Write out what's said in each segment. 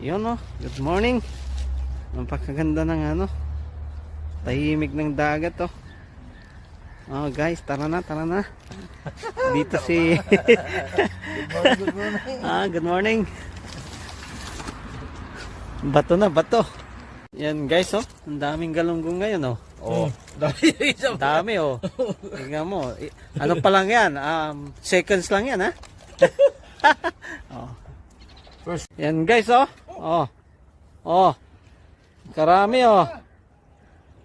Yun oh, good morning. Napakaganda ng ano, tahimik ng dagat oh. Oh guys, tara na. Dito si Good morning. good morning. Bato na, bato. Yan guys oh, ang daming galunggong ngayon oh. Oh, dami oh. Tingnan mo. Ano pa lang yan? Seconds lang yan ha. Oh. Yan guys oh. Oh. Oh. Karami oh.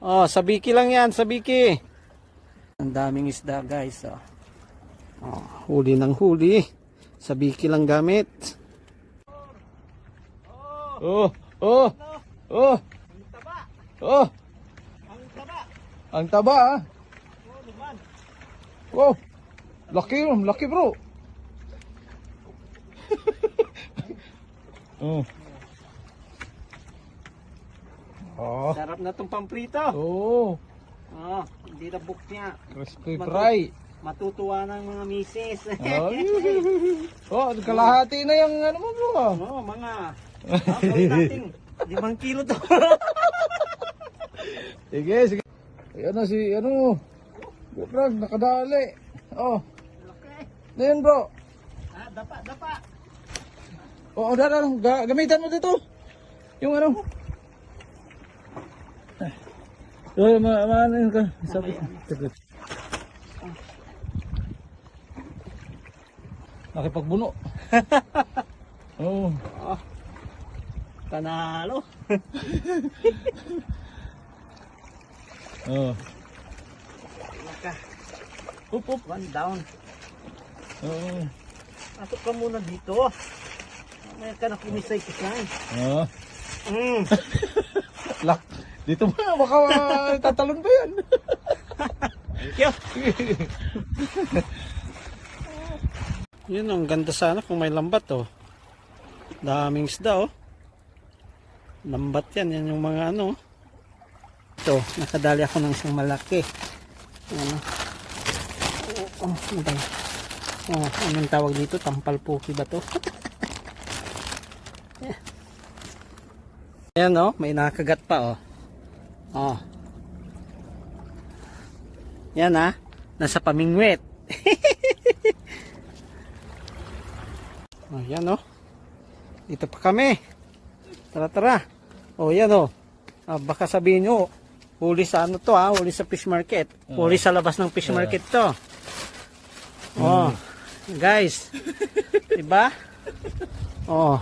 Oh, sabiki lang yan, sabiki. Ang daming isda guys oh. Oh, huli ng huli. Sabiki lang gamit. Oh, oh. Oh. Oh. Ang taba ah. Wow. Laki bro. Oh. Oh. Sarap na tong pamprito. Oh. Oh, hindi na book niya. Crispy fry. Matutuwa ng mga misis. Oh, kalahati na yung ano mo bro. Oh, mga nating 5 kilo to. Sige. Ayan na si ano. Bro, nakadali. Oh. Okay. Ayan bro. Dapa. Oh, gamitan mo dito. Yung ano. Oh, maano ka. Sabi. Nakipagbuno. Oh. Panalo. Oh. Laka. Up. One down. Oh. Pasok ka muna dito. May ka na kumisay kisay. Oh. Mm. Lak. Dito ba baka tatalon pa yan. Thank you. Yun ang ganda sana kung may lambat oh. Daming isda oh. Lambat yan yung mga ano. Ito, nakadali ako ng isang malaki. Ano? Anong tawag dito? Tampalpuki ba to? Ayan oh, may nakagat pa oh. Oh. Yan ah, nasa pamingwit. Oh, yan oh. Dito pa kami. Tara. Oh, yan oh. Baka sabihin nyo, huli sa ano to ha, huli sa fish market. Huli sa labas ng fish market to. Oh, guys. Diba? Oh.